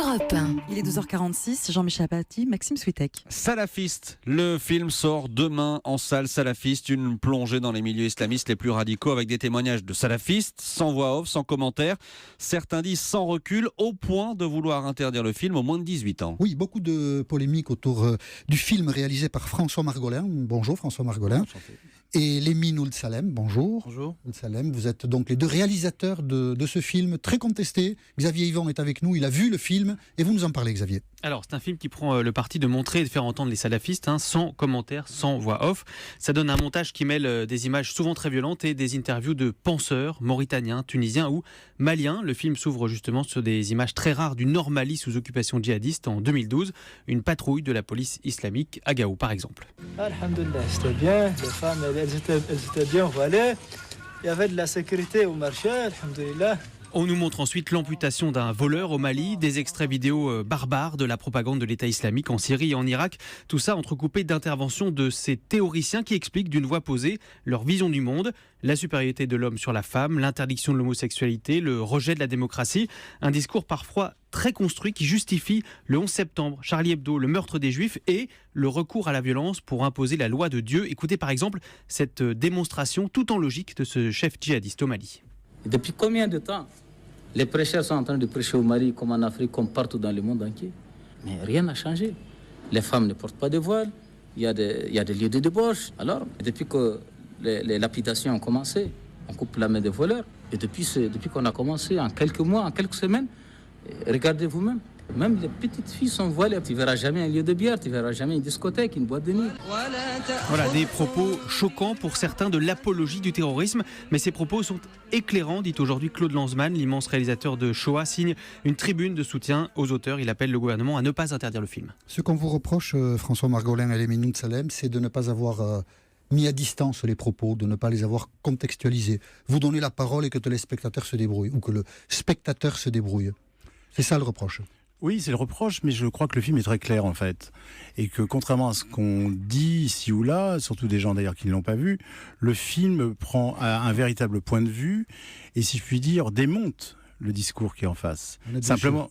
Europe 1. Il est 12h46, Jean-Michel Apathy, Maxime Switek. Salafiste, le film sort demain en salle. Salafiste, une plongée dans les milieux islamistes les plus radicaux avec des témoignages de salafistes, sans voix off, sans commentaire. Certains disent sans recul, au point de vouloir interdire le film aux moins de 18 ans. Oui, beaucoup de polémiques autour du film réalisé par François Margolin. Bonjour François Margolin. Enchanté. Et Lemine Ould Salem, bonjour. Bonjour. Ould Salem, vous êtes donc les deux réalisateurs de ce film très contesté. Xavier Yvon est avec nous, il a vu le film et vous nous en parlez Xavier. Alors, c'est un film qui prend le parti de montrer et de faire entendre les salafistes, sans commentaire, sans voix off. Ça donne un montage qui mêle des images souvent très violentes et des interviews de penseurs mauritaniens, tunisiens ou maliens. Le film s'ouvre justement sur des images très rares du Nord Mali sous occupation djihadiste en 2012. Une patrouille de la police islamique à Gao, par exemple. Alhamdoulilah, c'était bien. Les femmes, elles étaient bien voilées. Il y avait de la sécurité au marché, alhamdoulilah. On nous montre ensuite l'amputation d'un voleur au Mali, des extraits vidéo barbares de la propagande de l'État islamique en Syrie et en Irak. Tout ça entrecoupé d'interventions de ces théoriciens qui expliquent d'une voix posée leur vision du monde, la supériorité de l'homme sur la femme, l'interdiction de l'homosexualité, le rejet de la démocratie. Un discours parfois très construit qui justifie le 11 septembre, Charlie Hebdo, le meurtre des Juifs et le recours à la violence pour imposer la loi de Dieu. Écoutez par exemple cette démonstration tout en logique de ce chef djihadiste au Mali. Depuis combien de temps les prêcheurs sont en train de prêcher au Mali, comme en Afrique, comme partout dans le monde entier? Mais rien n'a changé. Les femmes ne portent pas de voile, il y a des lieux de débauche. Alors, depuis que les lapidations ont commencé, on coupe la main des voleurs. Et depuis qu'on a commencé, en quelques mois, en quelques semaines, regardez vous-même. Même les petites filles sont voilées. Tu ne verras jamais un lieu de bière, tu ne verras jamais une discothèque, une boîte de nuit. Voilà, des propos choquants pour certains de l'apologie du terrorisme. Mais ces propos sont éclairants, dit aujourd'hui Claude Lanzmann, l'immense réalisateur de Shoah, signe une tribune de soutien aux auteurs. Il appelle le gouvernement à ne pas interdire le film. Ce qu'on vous reproche, François Margolin et Lemine Ould Salem, c'est de ne pas avoir mis à distance les propos, de ne pas les avoir contextualisés. Vous donnez la parole et que le spectateur se débrouille, ou que le spectateur se débrouille. C'est ça le reproche. Oui, c'est le reproche, mais je crois que le film est très clair en fait. Et que contrairement à ce qu'on dit ici ou là, surtout des gens d'ailleurs qui ne l'ont pas vu, le film prend un véritable point de vue et, si je puis dire, démonte le discours qui est en face. Simplement...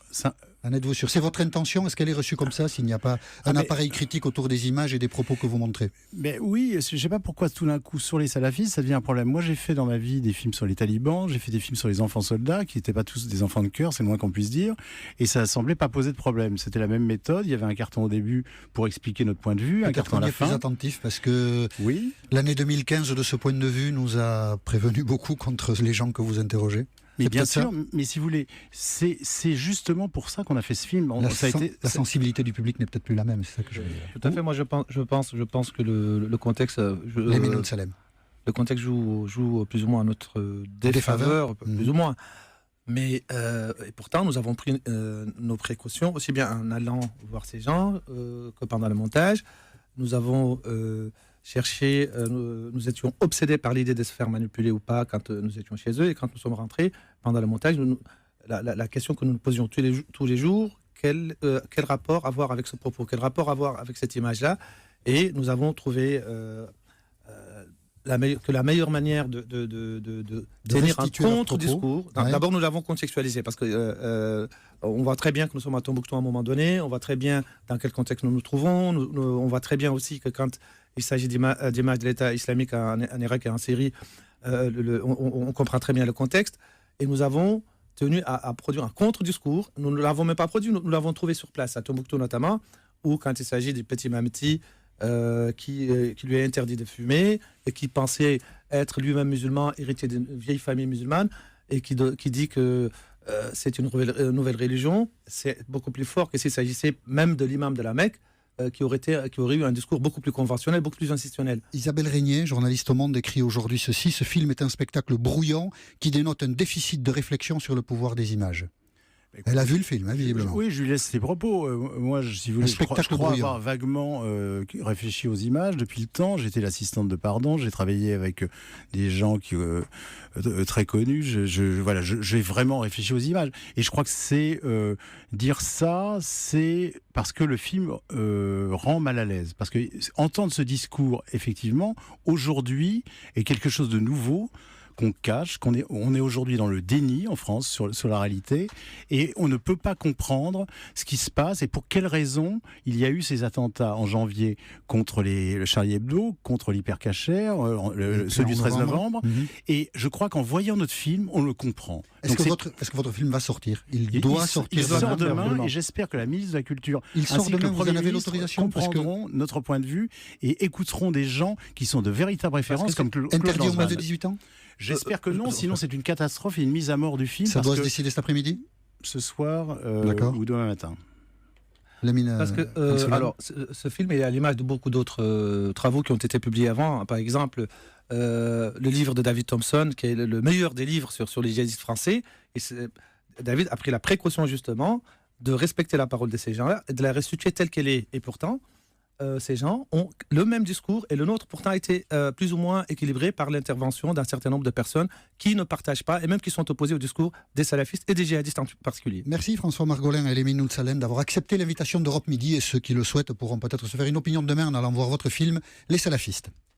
En êtes-vous sûr? C'est votre intention? Est-ce qu'elle est reçue comme ça, s'il n'y a pas un appareil critique autour des images et des propos que vous montrez? Mais oui, je ne sais pas pourquoi tout d'un coup sur les salafistes ça devient un problème. Moi j'ai fait dans ma vie des films sur les talibans, j'ai fait des films sur les enfants soldats qui n'étaient pas tous des enfants de cœur, c'est le moins qu'on puisse dire, et ça ne semblait pas poser de problème. C'était la même méthode, il y avait un carton au début pour expliquer notre point de vue, un carton à la fin. Plus attentif parce que oui. L'année 2015 de ce point de vue nous a prévenu beaucoup contre les gens que vous interrogez. Mais bien sûr, mais si vous voulez, c'est justement pour ça qu'on a fait ce film. La sensibilité du public n'est peut-être plus la même, c'est ça que je veux dire. Tout à fait, moi je pense que le contexte... Lemine Ould Salem. Le contexte joue plus ou moins à notre défaveur, plus ou moins. Mais et pourtant, nous avons pris nos précautions, aussi bien en allant voir ces gens que pendant le montage. Nous avons cherché, nous étions obsédés par l'idée de se faire manipuler ou pas quand nous étions chez eux. Et quand nous sommes rentrés, pendant le montage, la question que nous nous posions tous les jours, quel rapport avoir avec ce propos, quel rapport avoir avec cette image-là. Et nous avons trouvé... que la meilleure manière de tenir un contre-discours... D'abord, nous l'avons contextualisé, parce que on voit très bien que nous sommes à Tombouctou à un moment donné, on voit très bien dans quel contexte nous nous trouvons, on voit très bien aussi que quand il s'agit d'images de l'État islamique en Irak et en Syrie, on comprend très bien le contexte, et nous avons tenu à produire un contre-discours. Nous ne l'avons même pas produit, nous l'avons trouvé sur place, à Tombouctou notamment, où quand il s'agit du petit Mamti, qui lui est interdit de fumer et qui pensait être lui-même musulman, héritier d'une vieille famille musulmane, et qui dit que c'est une nouvelle religion. C'est beaucoup plus fort que s'il s'agissait même de l'imam de la Mecque, qui aurait eu un discours beaucoup plus conventionnel, beaucoup plus institutionnel. Isabelle Régnier, journaliste au Monde, écrit aujourd'hui ceci: ce film est un spectacle brouillant qui dénote un déficit de réflexion sur le pouvoir des images. Elle a vu le film, visiblement. Oui, je lui laisse ses propos. Moi, si vous voulez, je crois avoir vaguement réfléchi aux images depuis le temps. J'étais l'assistante de Pardon, j'ai travaillé avec des gens qui très connus. J'ai vraiment réfléchi aux images. Et je crois que c'est dire ça, c'est parce que le film rend mal à l'aise. Parce que entendre ce discours, effectivement, aujourd'hui, est quelque chose de nouveau qu'on cache, on est aujourd'hui dans le déni en France sur la réalité, et on ne peut pas comprendre ce qui se passe et pour quelles raisons il y a eu ces attentats en janvier contre le Charlie Hebdo, contre l'Hypercacher, ceux du 13 novembre. Et je crois qu'en voyant notre film, on le comprend. Est-ce que votre film va sortir? Il doit sortir. Il sort demain, et j'espère que la ministre de la Culture ainsi que le Premier ministre comprendront notre point de vue et écouteront des gens qui sont de véritables références comme Claude Lanzmann. Interdit aux moins de 18 ans? J'espère que non, sinon c'est une catastrophe et une mise à mort du film. Ça doit se décider cet après-midi? Ce soir ou demain matin. Parce que alors, ce film est à l'image de beaucoup d'autres travaux qui ont été publiés avant. Par exemple, le livre de David Thompson, qui est le meilleur des livres sur les djihadistes français. Et David a pris la précaution justement de respecter la parole de ces gens-là et de la restituer telle qu'elle est. Et pourtant, ces gens ont le même discours et le nôtre pourtant a été plus ou moins équilibré par l'intervention d'un certain nombre de personnes qui ne partagent pas et même qui sont opposées au discours des salafistes et des djihadistes en particulier. Merci François Margolin et Elimine Salem d'avoir accepté l'invitation d'Europe Midi, et ceux qui le souhaitent pourront peut-être se faire une opinion demain en allant voir votre film Les Salafistes.